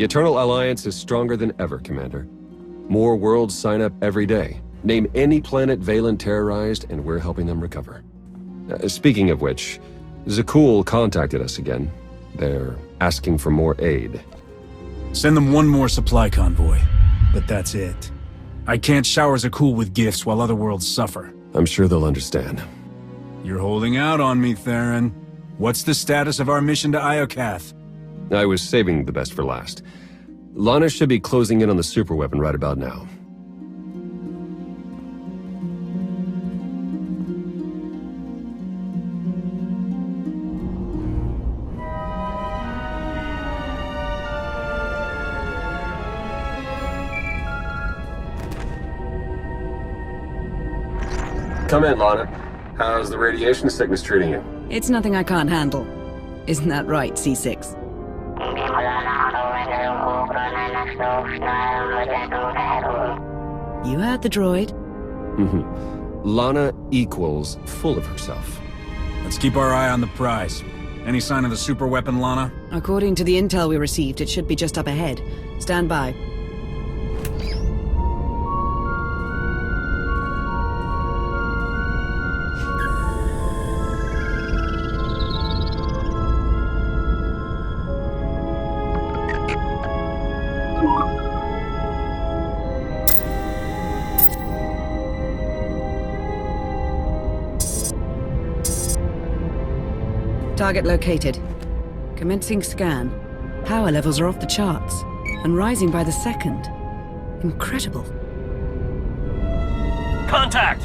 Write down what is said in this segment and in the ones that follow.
The Eternal Alliance is stronger than ever, Commander. More worlds sign up every day. Name any planet Vaylin terrorized, and we're helping them recover. Speaking of which, Zakuul contacted us again. They're asking for more aid. Send them one more supply convoy, but that's it. I can't shower Zakuul with gifts while other worlds suffer. I'm sure they'll understand. You're holding out on me, Theron. What's the status of our mission to Iokath? I was saving the best for last. Lana should be closing in on the superweapon right about now. Come in, Lana. How's the radiation sickness treating you? It's nothing I can't handle. Isn't that right, C6? You heard the droid. Lana equals full of herself. Let's keep our eye on the prize. Any sign of the super weapon, Lana? According to the intel we received, it should be just up ahead. Stand by. Target located. Commencing scan. Power levels are off the charts, and rising by the second. Incredible. Contact!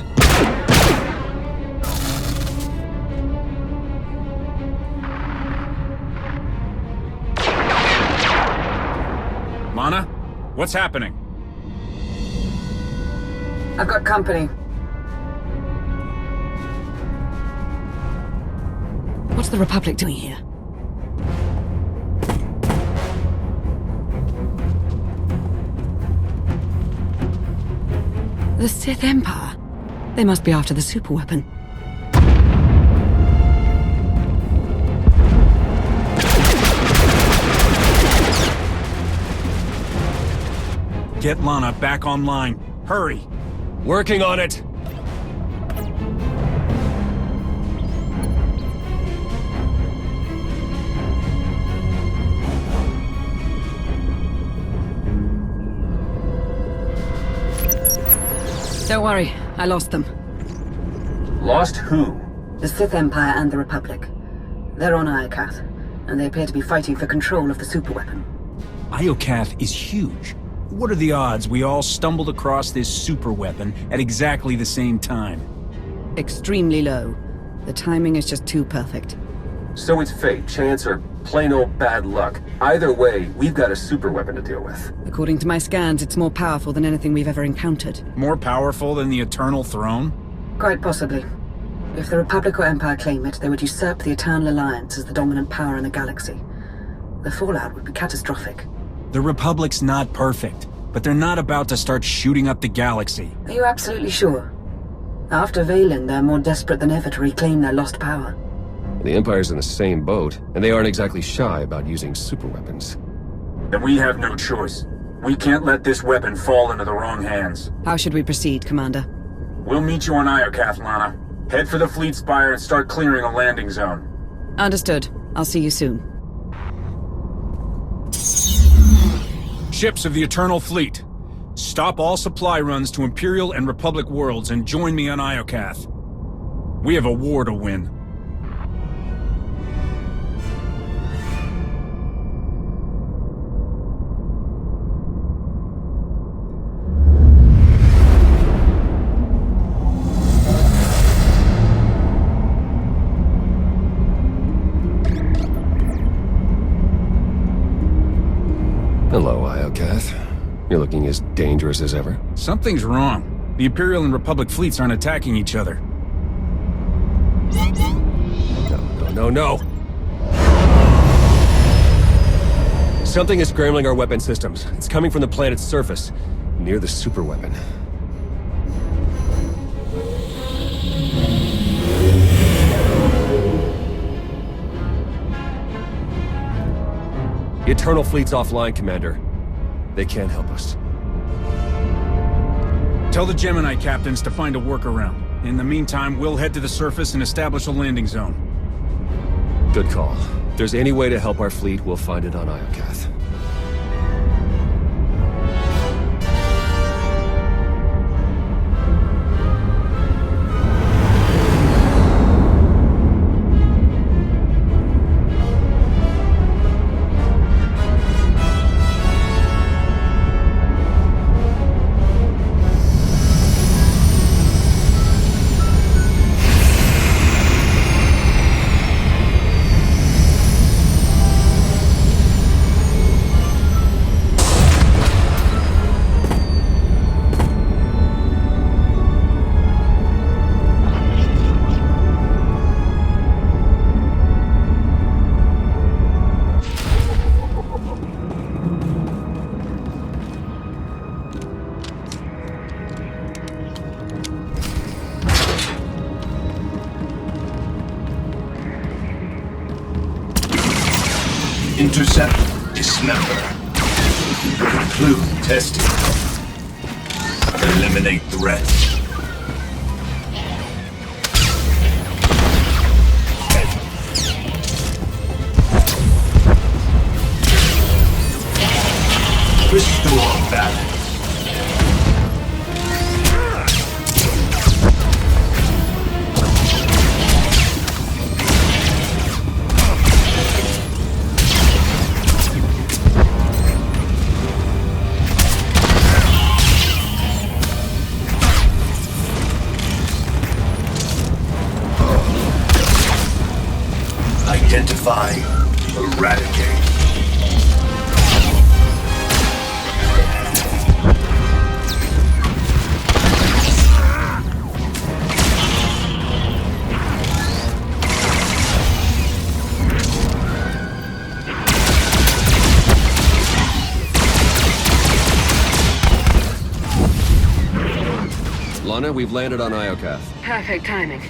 Lana? What's happening? I've got company. What's the Republic doing here? The Sith Empire? They must be after the superweapon. Get Lana back online. Hurry! Working on it! Don't worry, I lost them. Lost who? The Sith Empire and the Republic. They're on Iokath, and they appear to be fighting for control of the superweapon. Io Cath is huge. What are the odds we all stumbled across this superweapon at exactly the same time? Extremely low. The timing is just too perfect. So it's fate, chance, or plain old bad luck. Either way, we've got a superweapon to deal with. According to my scans, it's more powerful than anything we've ever encountered. More powerful than the Eternal Throne? Quite possibly. If the Republic or Empire claim it, they would usurp the Eternal Alliance as the dominant power in the galaxy. The fallout would be catastrophic. The Republic's not perfect, but they're not about to start shooting up the galaxy. Are you absolutely sure? After Vaylin, they're more desperate than ever to reclaim their lost power. The Empire's in the same boat, and they aren't exactly shy about using superweapons. Then we have no choice. We can't let this weapon fall into the wrong hands. How should we proceed, Commander? We'll meet you on Iokath, Lana. Head for the fleet spire and start clearing a landing zone. Understood. I'll see you soon. Ships of the Eternal Fleet, stop all supply runs to Imperial and Republic worlds and join me on Iokath. We have a war to win. Hello, Iokath. You're looking as dangerous as ever. Something's wrong. The Imperial and Republic fleets aren't attacking each other. No. Something is scrambling our weapon systems. It's coming from the planet's surface, near the superweapon. The Eternal Fleet's offline, Commander. They can't help us. Tell the Gemini captains to find a workaround. In the meantime, we'll head to the surface and establish a landing zone. Good call. If there's any way to help our fleet, we'll find it on Iokath. Intercept, dismember. Conclude testing. Eliminate threats. Restore balance. Identify, eradicate. Lana, we've landed on Iokath. Perfect timing.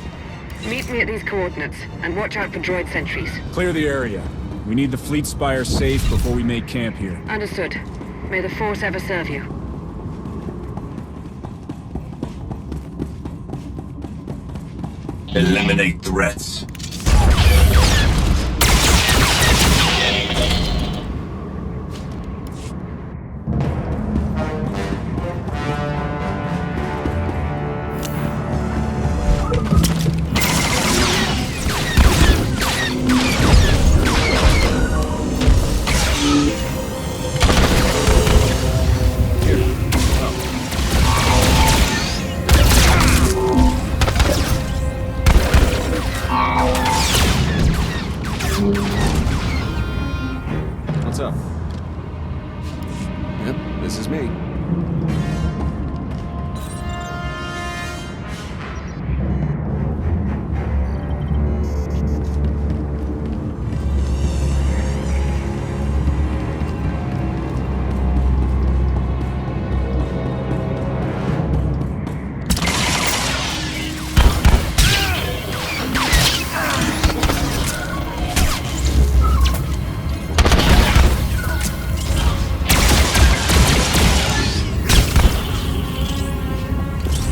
Meet me at these coordinates, and watch out for droid sentries. Clear the area. We need the fleet spire safe before we make camp here. Understood. May the Force ever serve you. Eliminate threats. What's up? Yep, this is me.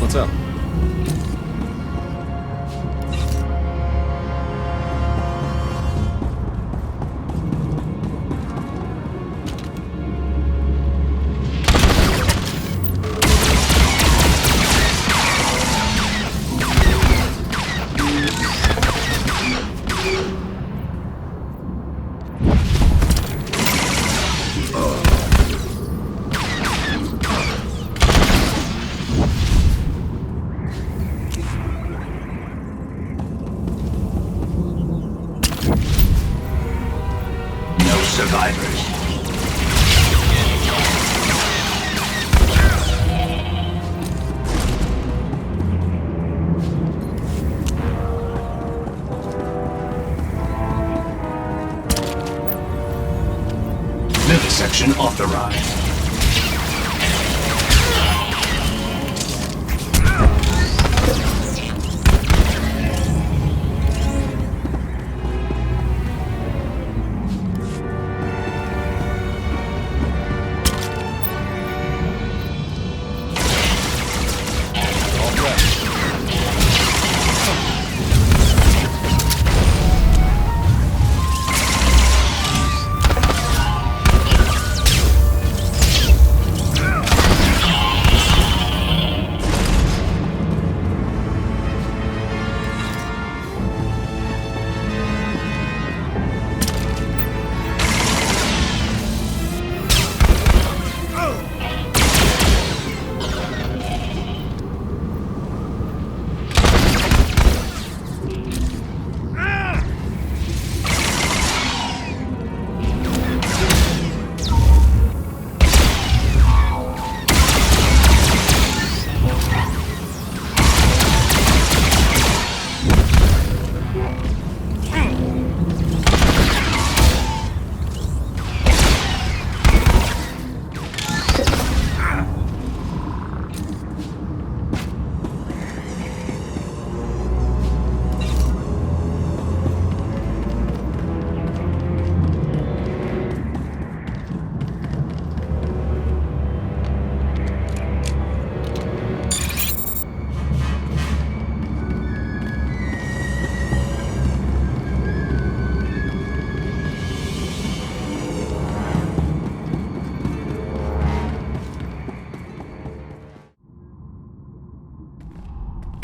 What's up? Survivors. Vivisection authorized.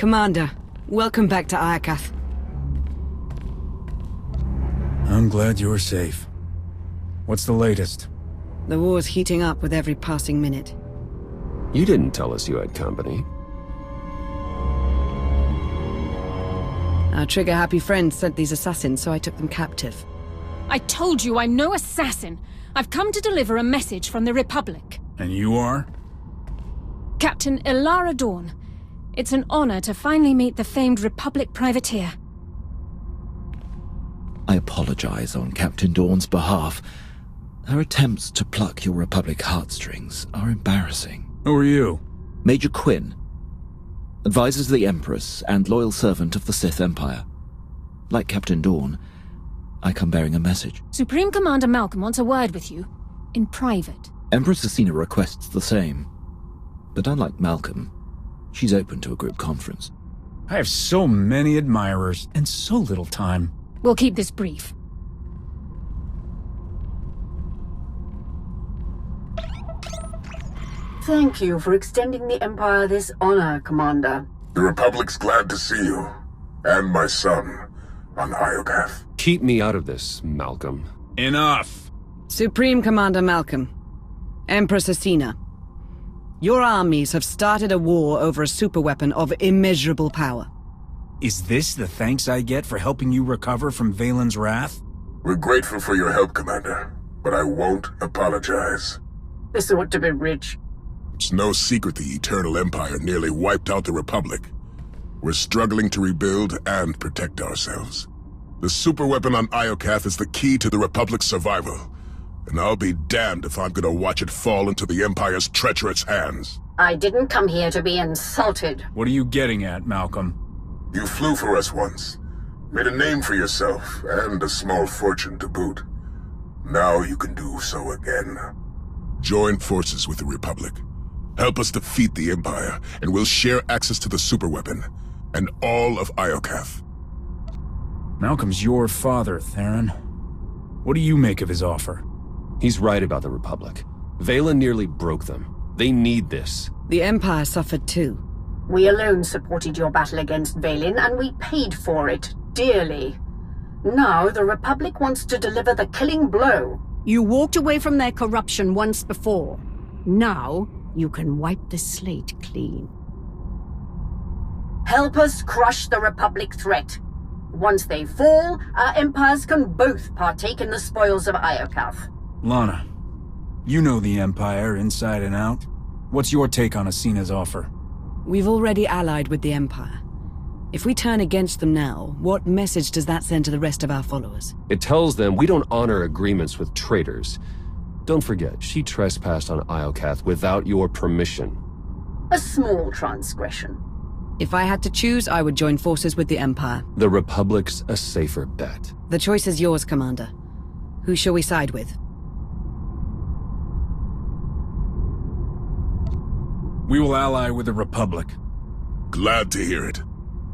Commander, welcome back to Iokath. I'm glad you're safe. What's the latest? The war's heating up with every passing minute. You didn't tell us you had company. Our trigger-happy friends sent these assassins, so I took them captive. I told you I'm no assassin. I've come to deliver a message from the Republic. And you are? Captain Ilara Dawn. It's an honor to finally meet the famed Republic privateer. I apologize on Captain Dawn's behalf. Her attempts to pluck your Republic heartstrings are embarrassing. Who are you? Major Quinn. Advisor to the Empress and loyal servant of the Sith Empire. Like Captain Dawn, I come bearing a message. Supreme Commander Malcolm wants a word with you. In private. Empress Asina requests the same. But unlike Malcolm, she's open to a group conference. I have so many admirers and so little time. We'll keep this brief. Thank you for extending the Empire this honor, Commander. The Republic's glad to see you, and my son, on Iokath. Keep me out of this, Malcolm. Enough! Supreme Commander Malcolm, Empress Asina, your armies have started a war over a superweapon of immeasurable power. Is this the thanks I get for helping you recover from Vaylin's wrath? We're grateful for your help, Commander, but I won't apologize. This ought to be rich. It's no secret the Eternal Empire nearly wiped out the Republic. We're struggling to rebuild and protect ourselves. The superweapon on Iokath is the key to the Republic's survival, and I'll be damned if I'm gonna watch it fall into the Empire's treacherous hands. I didn't come here to be insulted. What are you getting at, Malcolm? You flew for us once, made a name for yourself, and a small fortune to boot. Now you can do so again. Join forces with the Republic. Help us defeat the Empire, and we'll share access to the superweapon, and all of Iokath. Malcolm's your father, Theron. What do you make of his offer? He's right about the Republic. Vaylin nearly broke them. They need this. The Empire suffered too. We alone supported your battle against Vaylin, and we paid for it dearly. Now the Republic wants to deliver the killing blow. You walked away from their corruption once before. Now, you can wipe the slate clean. Help us crush the Republic threat. Once they fall, our empires can both partake in the spoils of Iokath. Lana, you know the Empire inside and out. What's your take on Asina's offer? We've already allied with the Empire. If we turn against them now, what message does that send to the rest of our followers? It tells them we don't honor agreements with traitors. Don't forget, she trespassed on Iokath without your permission. A small transgression. If I had to choose, I would join forces with the Empire. The Republic's a safer bet. The choice is yours, Commander. Who shall we side with? We will ally with the Republic. Glad to hear it.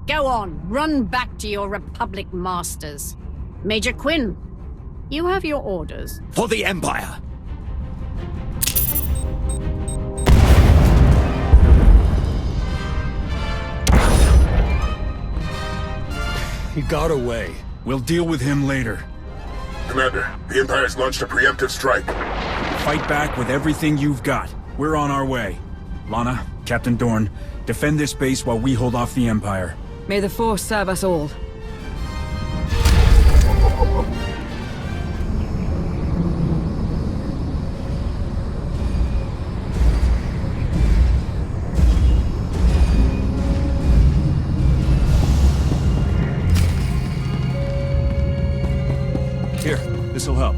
Go on, run back to your Republic masters. Major Quinn, you have your orders. For the Empire! He got away. We'll deal with him later. Commander, the Empire's launched a preemptive strike. Fight back with everything you've got. We're on our way. Lana, Captain Dorn, defend this base while we hold off the Empire. May the Force serve us all. Here, this'll help.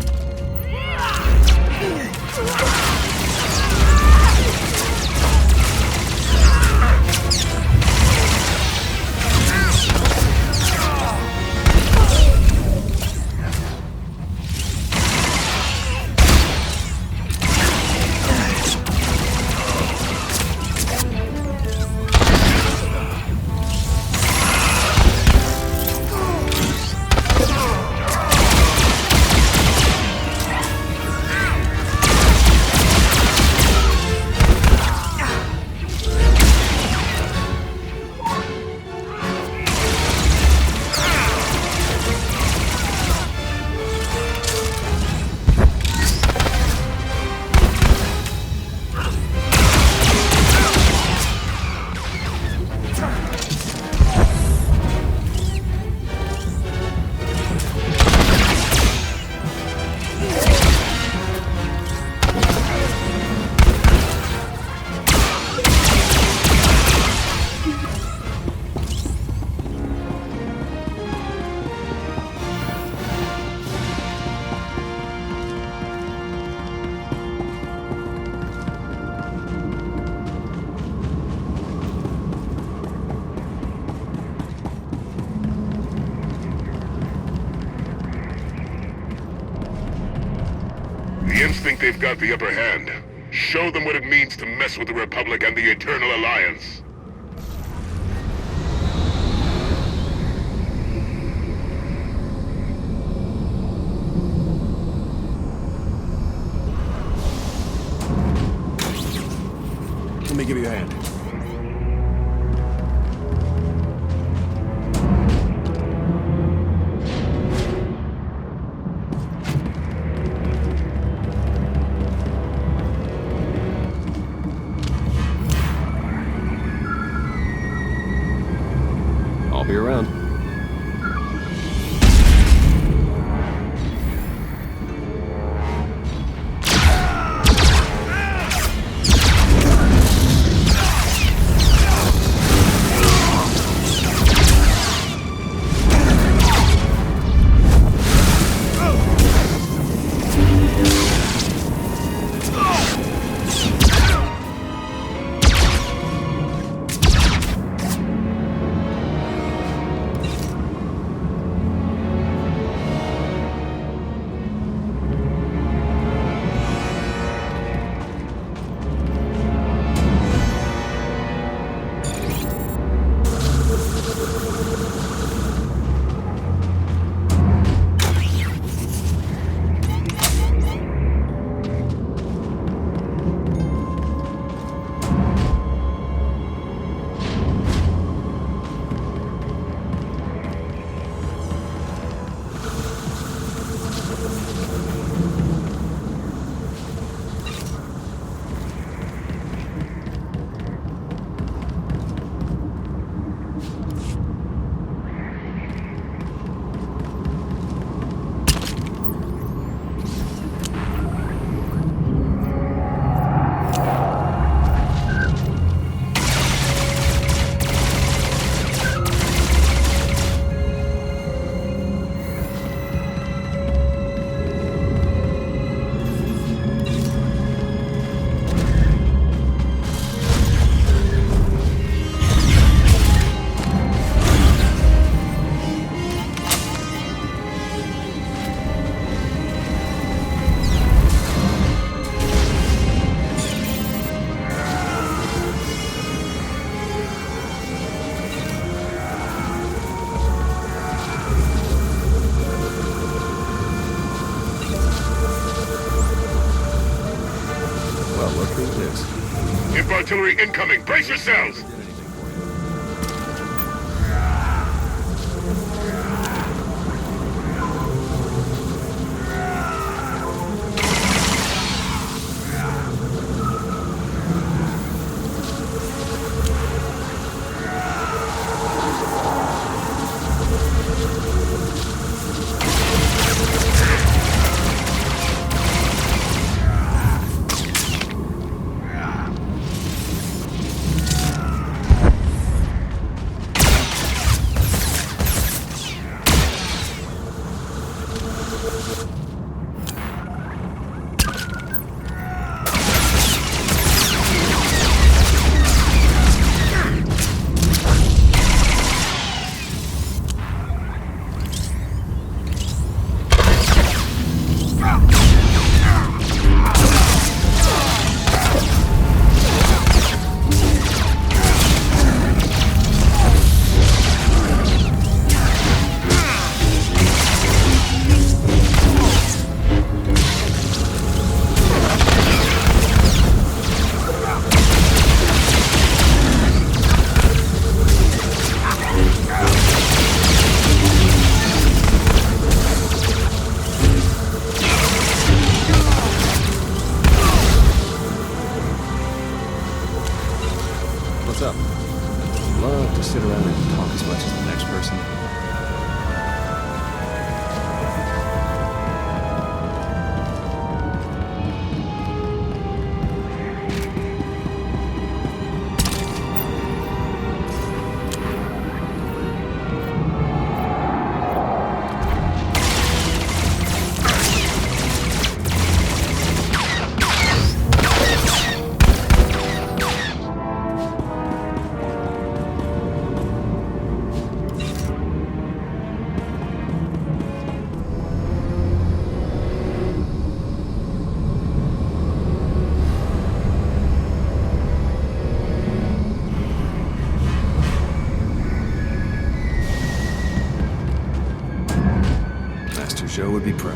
think they've got the upper hand. Show them what it means to mess with the Republic and the Eternal Alliance. Let me give you a hand. I'll be around. Artillery incoming! Brace yourselves! Risha would be proud.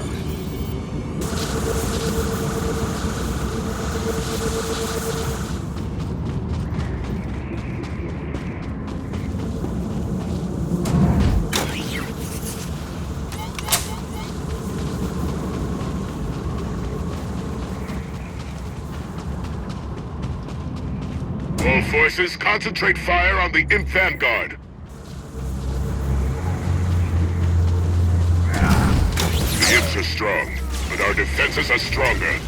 All forces, concentrate fire on the Imp Vanguard. The Imps are strong, but our defenses are stronger.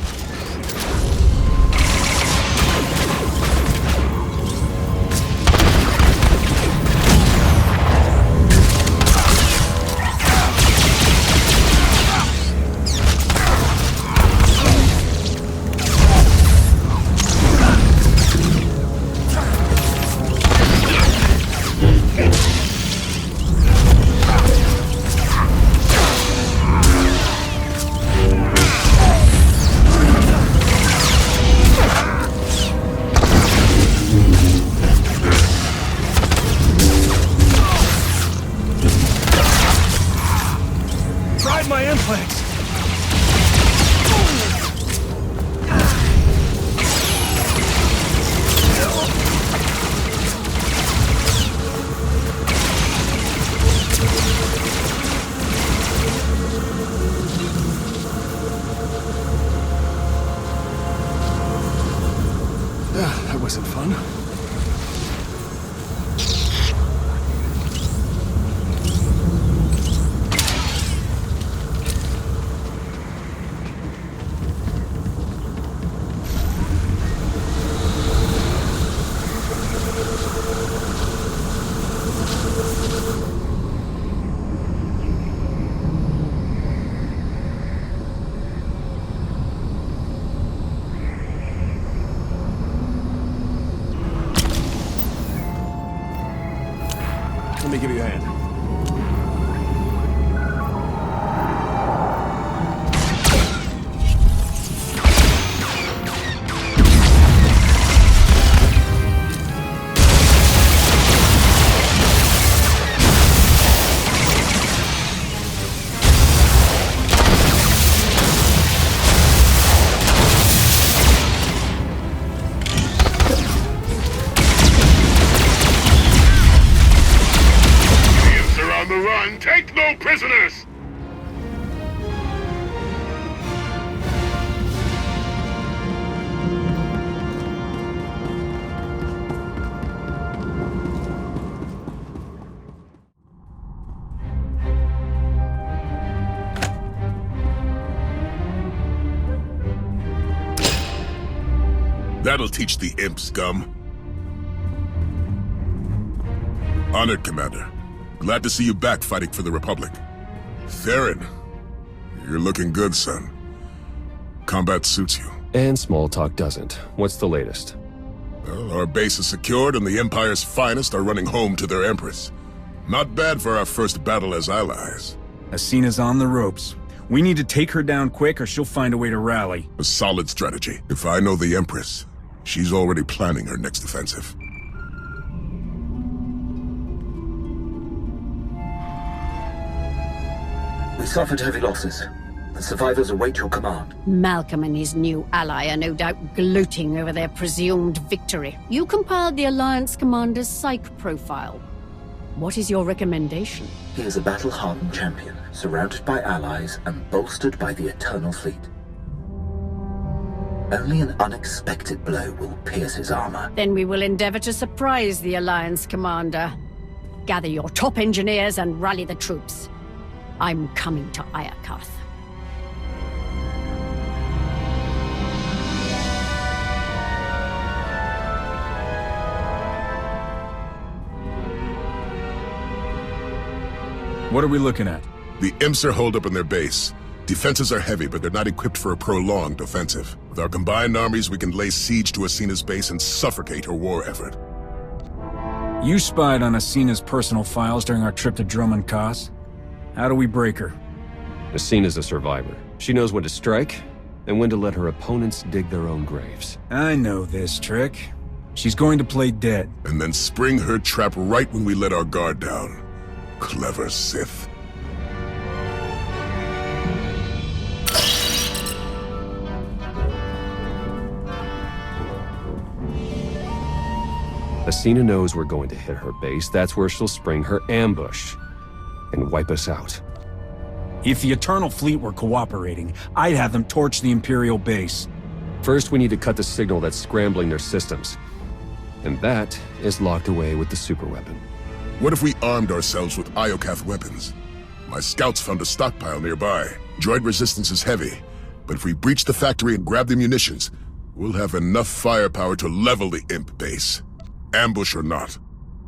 That wasn't fun. Let me give you a hand. Take no prisoners! That'll teach the imp scum. Honored, Commander. Glad to see you back fighting for the Republic. Theron, you're looking good, son. Combat suits you. And small talk doesn't. What's the latest? Well, our base is secured and the Empire's finest are running home to their Empress. Not bad for our first battle as allies. Asina's on the ropes. We need to take her down quick or she'll find a way to rally. A solid strategy. If I know the Empress, she's already planning her next offensive. We suffered heavy losses. The survivors await your command. Malcolm and his new ally are no doubt gloating over their presumed victory. You compiled the Alliance commander's psych profile. What is your recommendation? He is a battle-hardened champion, surrounded by allies and bolstered by the Eternal Fleet. Only an unexpected blow will pierce his armor. Then we will endeavor to surprise the Alliance commander. Gather your top engineers and rally the troops. I'm coming to Iokath. What are we looking at? The Imps are holed up in their base. Defenses are heavy, but they're not equipped for a prolonged offensive. With our combined armies, we can lay siege to Asina's base and suffocate her war effort. You spied on Asina's personal files during our trip to Drummond Koth. How do we break her? Asina's a survivor. She knows when to strike, and when to let her opponents dig their own graves. I know this trick. She's going to play dead. And then spring her trap right when we let our guard down. Clever Sith. Asina knows we're going to hit her base. That's where she'll spring her ambush and wipe us out. If the Eternal Fleet were cooperating, I'd have them torch the Imperial base. First, we need to cut the signal that's scrambling their systems. And that is locked away with the superweapon. What if we armed ourselves with Iokath weapons? My scouts found a stockpile nearby. Droid resistance is heavy, but if we breach the factory and grab the munitions, we'll have enough firepower to level the Imp base. Ambush or not.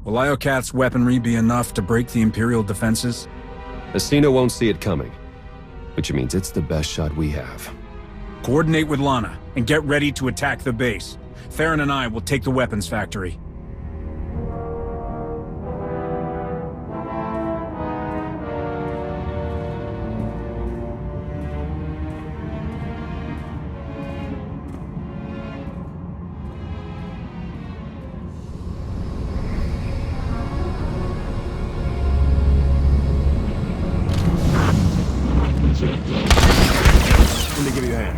Will Iokath's weaponry be enough to break the Imperial defenses? Asina won't see it coming, which means it's the best shot we have. Coordinate with Lana, and get ready to attack the base. Theron and I will take the weapons factory. Let me give you a hand.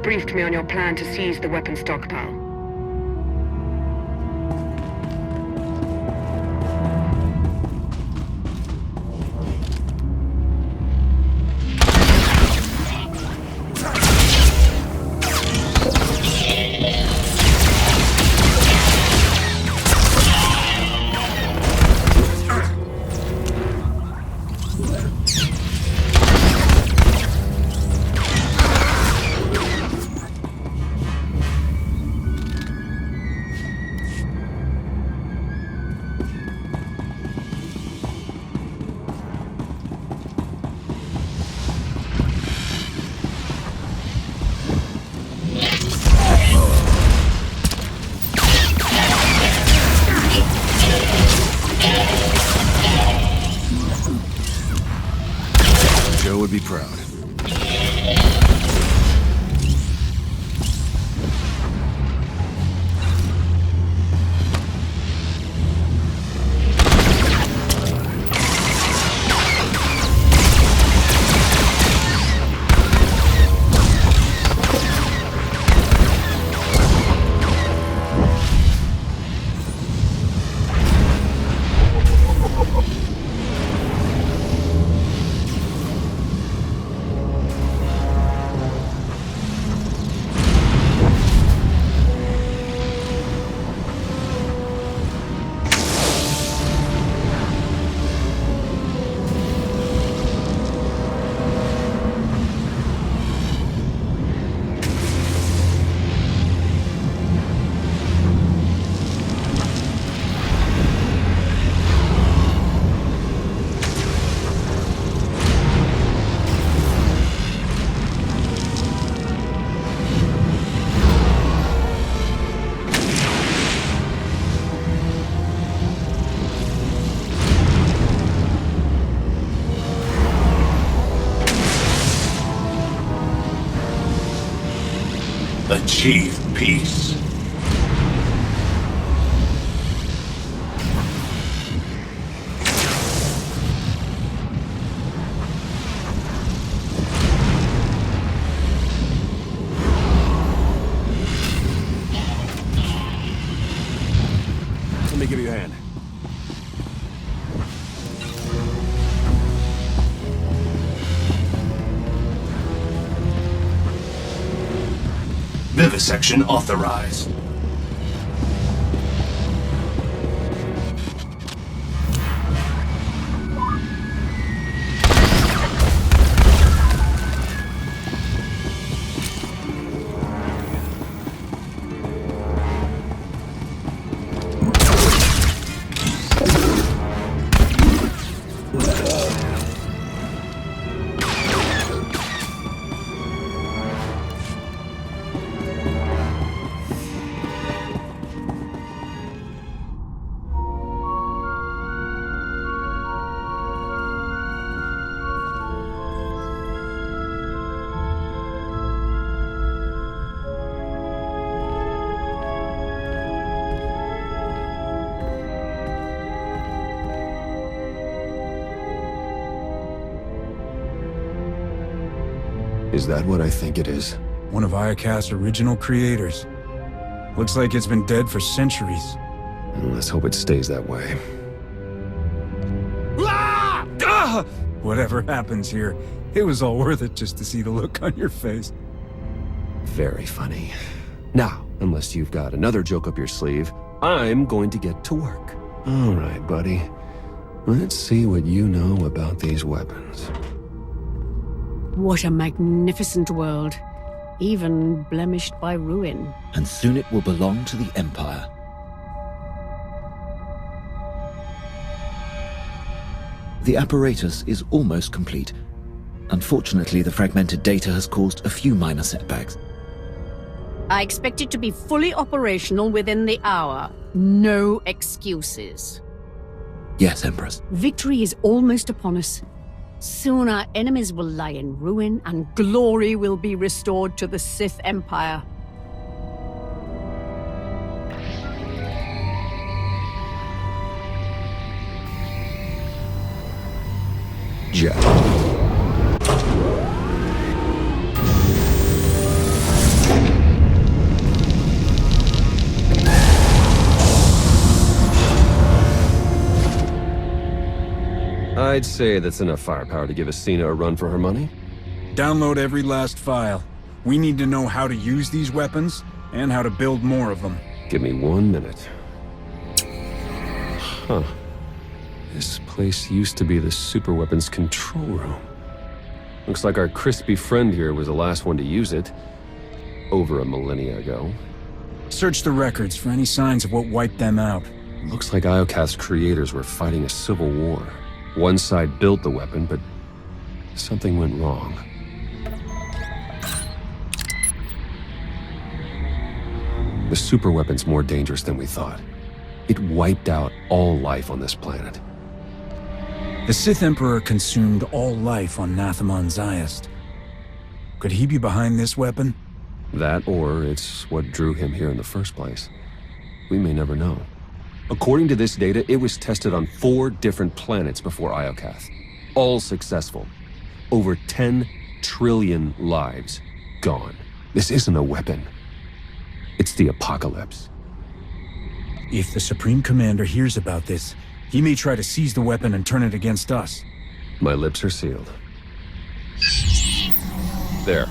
Briefed me on your plan to seize the weapon stockpile. Joe would be proud. Achieve peace. Let me give you a hand. Vivisection authorized. Is that what I think it is? One of Iokath's original creators. Looks like it's been dead for centuries. Let's hope it stays that way. Ah! Ah! Whatever happens here, it was all worth it just to see the look on your face. Very funny. Now, unless you've got another joke up your sleeve, I'm going to get to work. All right, buddy. Let's see what you know about these weapons. What a magnificent world, even blemished by ruin. And soon it will belong to the Empire. The apparatus is almost complete. Unfortunately, the fragmented data has caused a few minor setbacks. I expect it to be fully operational within the hour. No excuses. Yes, Empress. Victory is almost upon us. Soon our enemies will lie in ruin, and glory will be restored to the Sith Empire. Jet. I'd say that's enough firepower to give Senya a run for her money. Download every last file. We need to know how to use these weapons, and how to build more of them. Give me 1 minute. Huh. This place used to be the super weapons control room. Looks like our crispy friend here was the last one to use it. Over a millennia ago. Search the records for any signs of what wiped them out. Looks like Iokath's creators were fighting a civil war. One side built the weapon, but something went wrong. The super weapon's more dangerous than we thought. It wiped out all life on this planet. The Sith Emperor consumed all life on Nathamon Zayast. Could he be behind this weapon? That, or it's what drew him here in the first place. We may never know. According to this data, it was tested on 4 different planets before Iokath. All successful. Over 10 trillion lives gone. This isn't a weapon. It's the apocalypse. If the Supreme Commander hears about this, he may try to seize the weapon and turn it against us. My lips are sealed. There.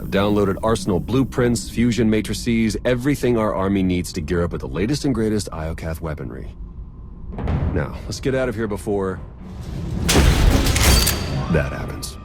I've downloaded arsenal blueprints, fusion matrices, everything our army needs to gear up with the latest and greatest Iokath weaponry. Now, let's get out of here before that happens.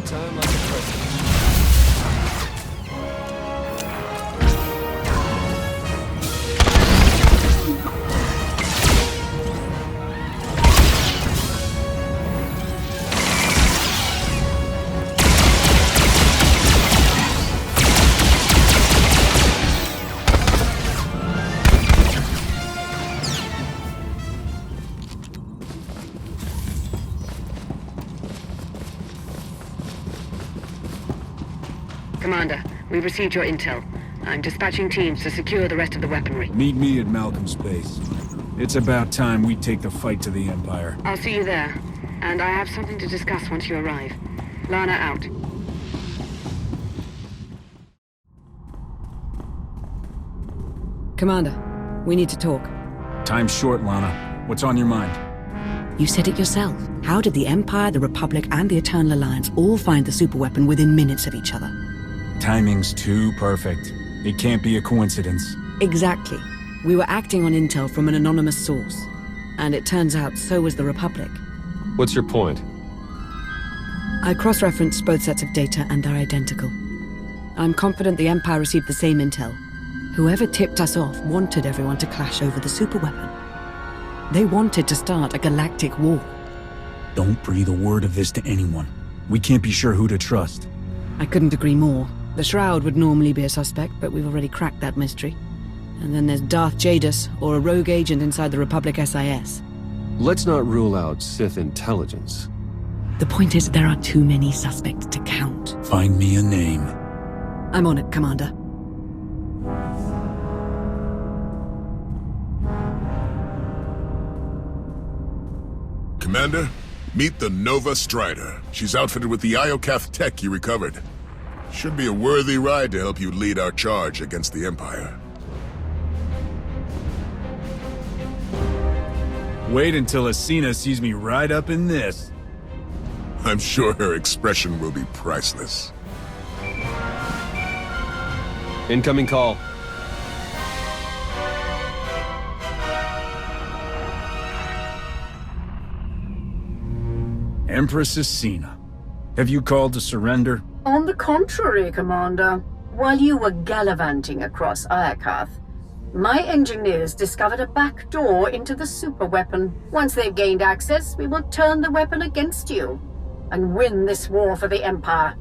time like the present. Commander, we've received your intel. I'm dispatching teams to secure the rest of the weaponry. Meet me at Malcolm's base. It's about time we take the fight to the Empire. I'll see you there. And I have something to discuss once you arrive. Lana out. Commander, we need to talk. Time's short, Lana. What's on your mind? You said it yourself. How did the Empire, the Republic, and the Eternal Alliance all find the superweapon within minutes of each other? Timing's too perfect. It can't be a coincidence. Exactly. We were acting on intel from an anonymous source. And it turns out so was the Republic. What's your point? I cross-referenced both sets of data and they're identical. I'm confident the Empire received the same intel. Whoever tipped us off wanted everyone to clash over the superweapon. They wanted to start a galactic war. Don't breathe a word of this to anyone. We can't be sure who to trust. I couldn't agree more. The Shroud would normally be a suspect, but we've already cracked that mystery. And then there's Darth Jadus, or a rogue agent inside the Republic SIS. Let's not rule out Sith intelligence. The point is, there are too many suspects to count. Find me a name. I'm on it, Commander. Commander, meet the Nova Strider. She's outfitted with the Iokath tech you recovered. Should be a worthy ride to help you lead our charge against the Empire. Wait until Asina sees me right up in this. I'm sure her expression will be priceless. Incoming call. Empress Asina. Have you called to surrender? On the contrary, Commander. While you were gallivanting across Iokath, my engineers discovered a back door into the superweapon. Once they've gained access, we will turn the weapon against you and win this war for the Empire.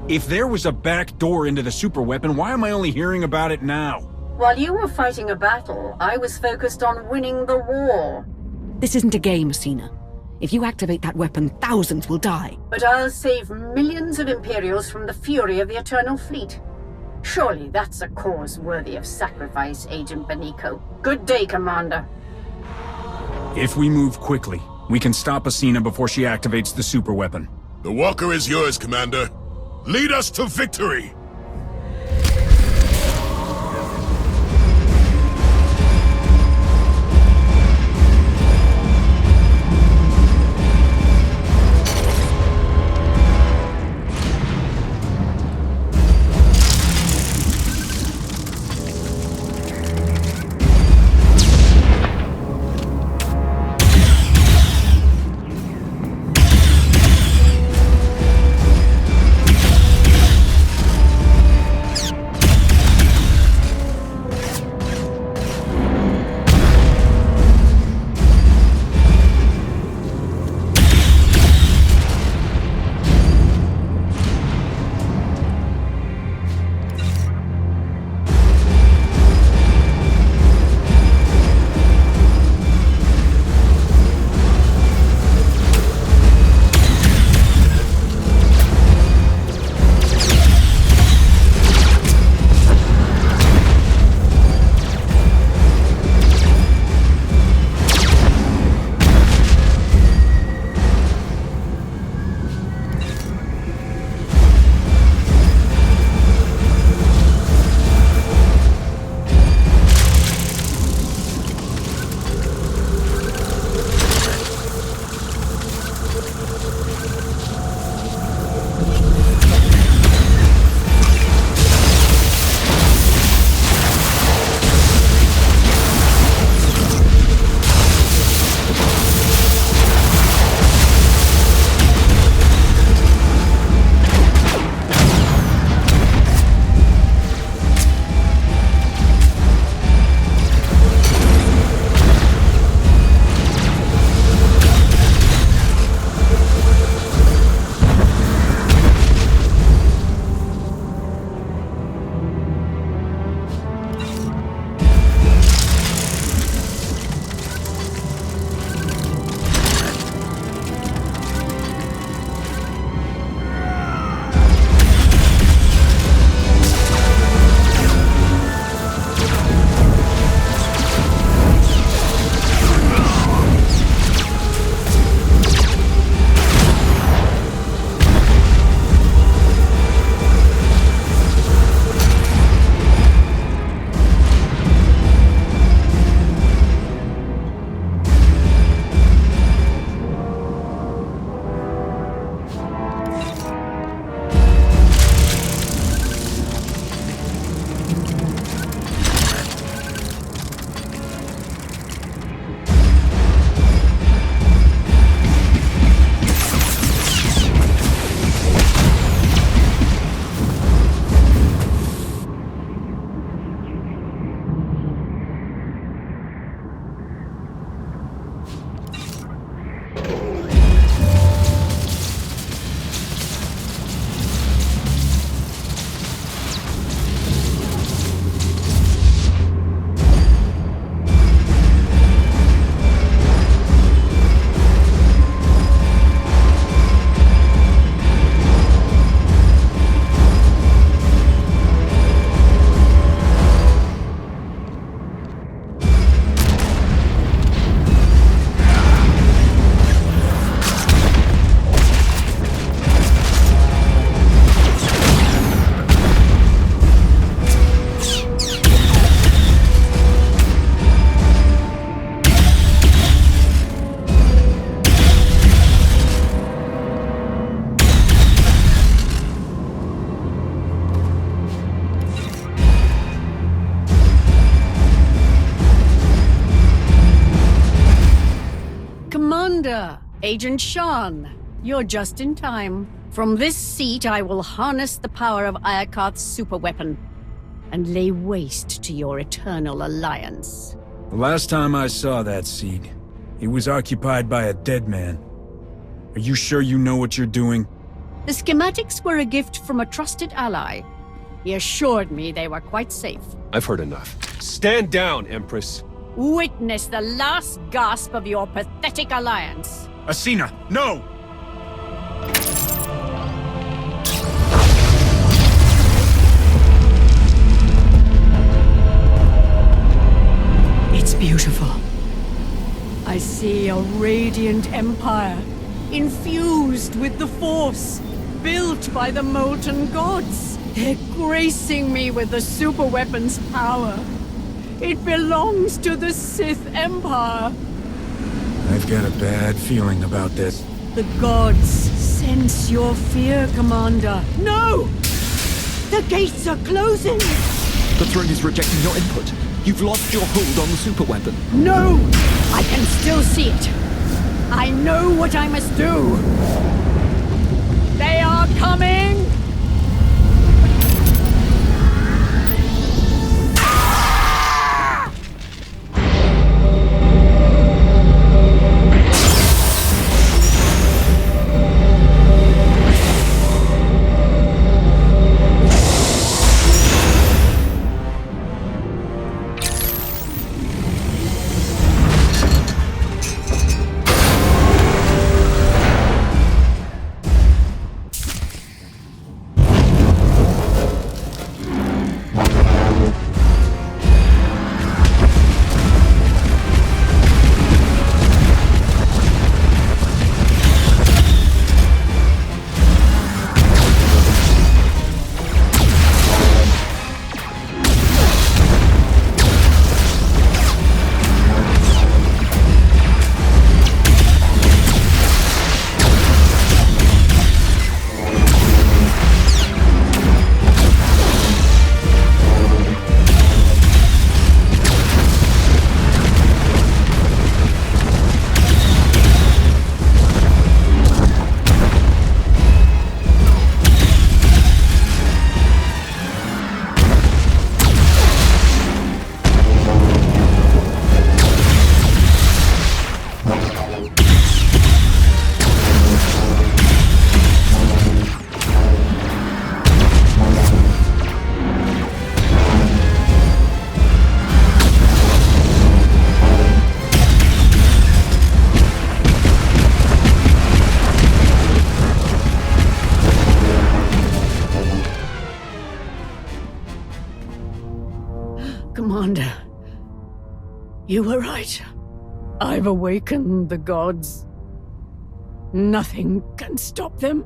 If there was a back door into the superweapon, why am I only hearing about it now? While you were fighting a battle, I was focused on winning the war. This isn't a game, Asina. If you activate that weapon, thousands will die. But I'll save millions of Imperials from the fury of the Eternal Fleet. Surely that's a cause worthy of sacrifice, Agent Beniko. Good day, Commander. If we move quickly, we can stop Asina before she activates the superweapon. The Walker is yours, Commander. Lead us to victory! Agent Shan, you're just in time. From this seat, I will harness the power of Iokath's superweapon and lay waste to your eternal alliance. The last time I saw that seat, it was occupied by a dead man. Are you sure you know what you're doing? The schematics were a gift from a trusted ally. He assured me they were quite safe. I've heard enough. Stand down, Empress. Witness the last gasp of your pathetic alliance. Asina, no! It's beautiful. I see a radiant empire, infused with the Force, built by the molten gods. They're gracing me with the superweapon's power. It belongs to the Sith Empire. I've got a bad feeling about this. The gods sense your fear, Commander. No! The gates are closing! The throne is rejecting your input. You've lost your hold on the superweapon. No! I can still see it. I know what I must do. They are coming! Commander, you were right. I've awakened the gods. Nothing can stop them.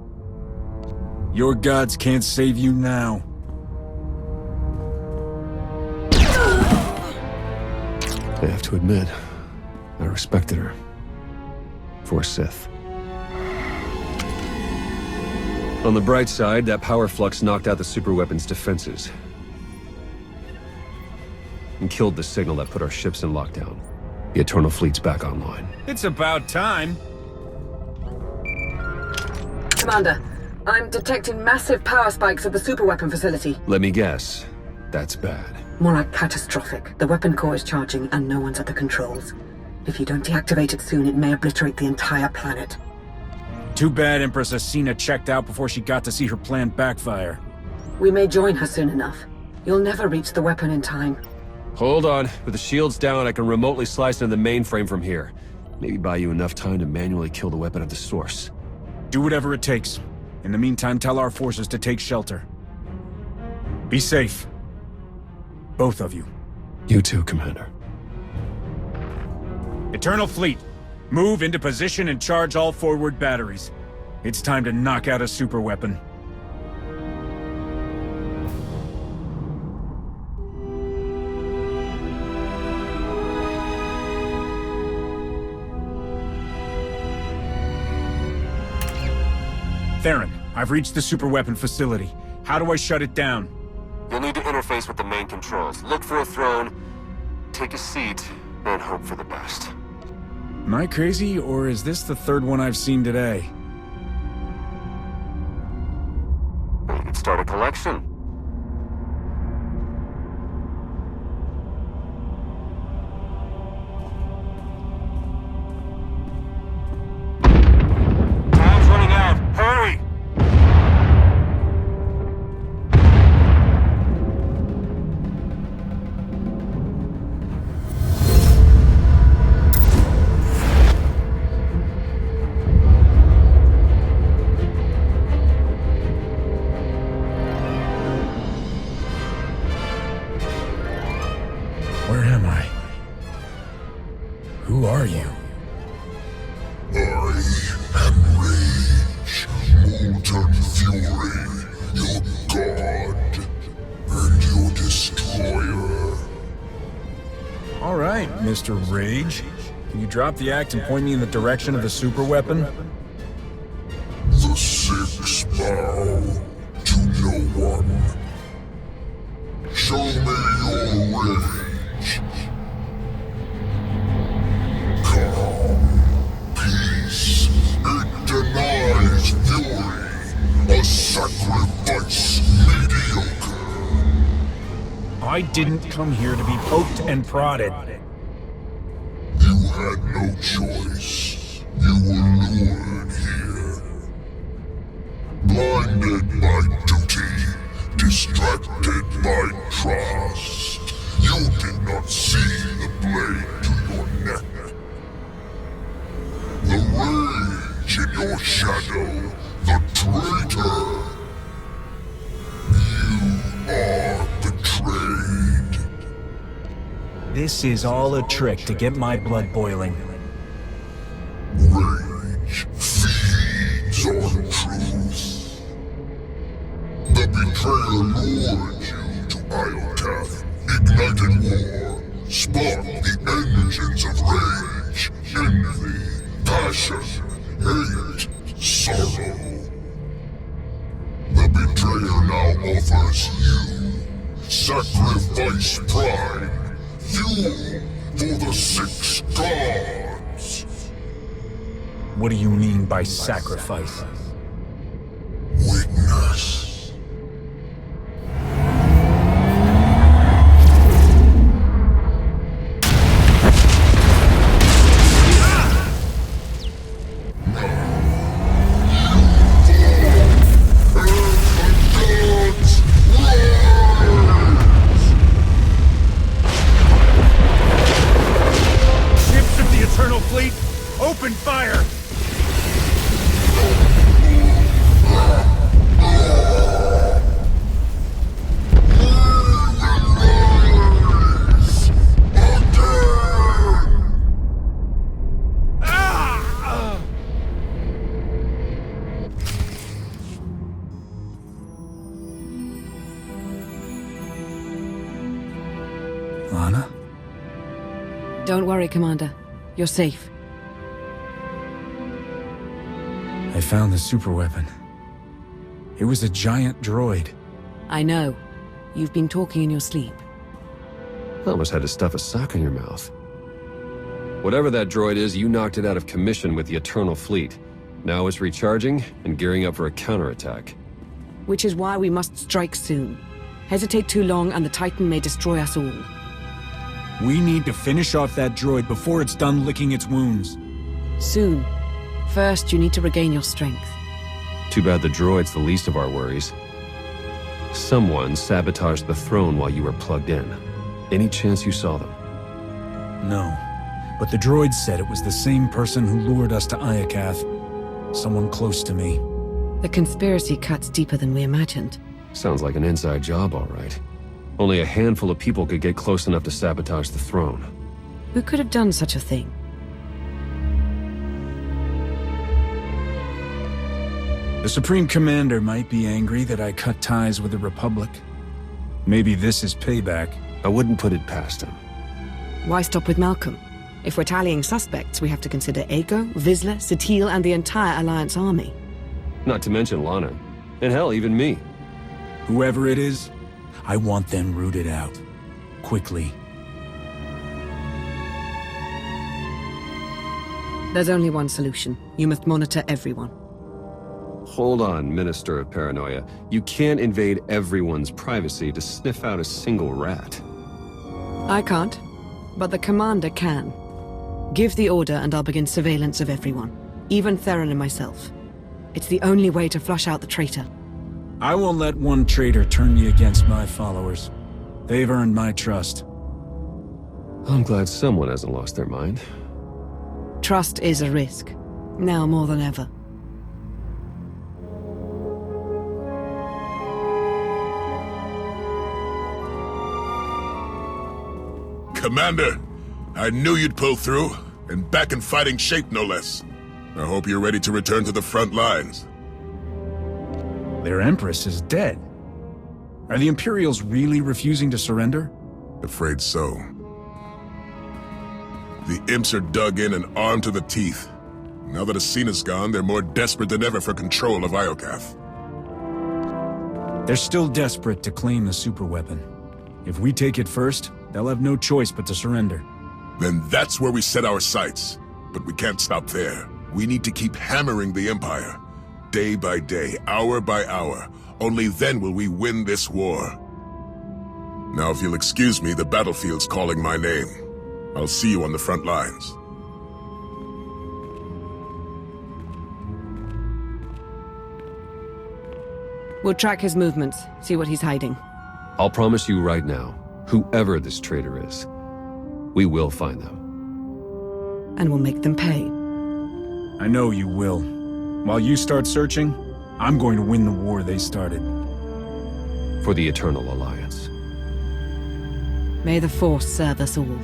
Your gods can't save you now. I have to admit, I respected her. For Sith. On the bright side, that power flux knocked out the superweapon's defenses. And killed the signal that put our ships in lockdown. The Eternal Fleet's back online. It's about time. Commander, I'm detecting massive power spikes at the superweapon facility. Let me guess. That's bad. More like catastrophic. The weapon core is charging and no one's at the controls. If you don't deactivate it soon, it may obliterate the entire planet. Too bad Empress Asina checked out before she got to see her plan backfire. We may join her soon enough. You'll never reach the weapon in time. Hold on. With the shields down, I can remotely slice into the mainframe from here. Maybe buy you enough time to manually kill the weapon at the source. Do whatever it takes. In the meantime, tell our forces to take shelter. Be safe. Both of you. You too, Commander. Eternal Fleet, move into position and charge all forward batteries. It's time to knock out a superweapon. Theron, I've reached the superweapon facility. How do I shut it down? You'll need to interface with the main controls. Look for a throne, take a seat, and hope for the best. Am I crazy, or is this the third one I've seen today? We could start a collection. Time's running out. Hurry! Where am I? Who are you? I am Rage, molten fury, your god, and your destroyer. All right, Mr. Rage. Can you drop the act and point me in the direction of the super weapon? The six bow to no one. Show me your rage. Calm, peace, it denies fury. A sacrifice mediocre. I didn't come here to be poked and prodded. You had no choice. You were lured here. Blinded by duty, distracted by trust. You did not see the blade to your neck. The rage in your shadow, the traitor. You are betrayed. This is all a trick to get my blood boiling. Rage feeds on truth. The betrayer lured you to Iokath, ignited war, sparked the engines of rage, envy, passion, hate, sorrow. The betrayer now offers you sacrifice pride, fuel for the six gods. What do you mean by sacrifice? Witness. Open fire! Lana? Don't worry, Commander. You're safe. I found the superweapon. It was a giant droid. I know. You've been talking in your sleep. Almost had to stuff a sock in your mouth. Whatever that droid is, you knocked it out of commission with the Eternal Fleet. Now it's recharging and gearing up for a counterattack. Which is why we must strike soon. Hesitate too long and the Titan may destroy us all. We need to finish off that droid before it's done licking its wounds. Soon. First, you need to regain your strength. Too bad the droid's the least of our worries. Someone sabotaged the throne while you were plugged in. Any chance you saw them? No. But the droid said it was the same person who lured us to Iokath. Someone close to me. The conspiracy cuts deeper than we imagined. Sounds like an inside job, all right. Only a handful of people could get close enough to sabotage the throne. Who could have done such a thing? The Supreme Commander might be angry that I cut ties with the Republic. Maybe this is payback. I wouldn't put it past him. Why stop with Malcolm? If we're tallying suspects, we have to consider Aiko, Vizsla, Satil, and the entire Alliance army. Not to mention Lana. And hell, even me. Whoever it is, I want them rooted out. Quickly. There's only one solution. You must monitor everyone. Hold on, Minister of Paranoia. You can't invade everyone's privacy to sniff out a single rat. I can't, but the commander can. Give the order and I'll begin surveillance of everyone, even Theron and myself. It's the only way to flush out the traitor. I won't let one traitor turn me against my followers. They've earned my trust. I'm glad someone hasn't lost their mind. Trust is a risk, now more than ever. Commander, I knew you'd pull through, and back in fighting shape no less. I hope you're ready to return to the front lines. Their Empress is dead. Are the Imperials really refusing to surrender? Afraid so. The imps are dug in and armed to the teeth. Now that Asina's gone, they're more desperate than ever for control of Iokath. They're still desperate to claim the superweapon. If we take it first, they'll have no choice but to surrender. Then that's where we set our sights. But we can't stop there. We need to keep hammering the Empire. Day by day, hour by hour. Only then will we win this war. Now if you'll excuse me, the battlefield's calling my name. I'll see you on the front lines. We'll track his movements, see what he's hiding. I'll promise you right now, whoever this traitor is, we will find them. And we'll make them pay. I know you will. While you start searching, I'm going to win the war they started. For the Eternal Alliance. May the Force serve us all.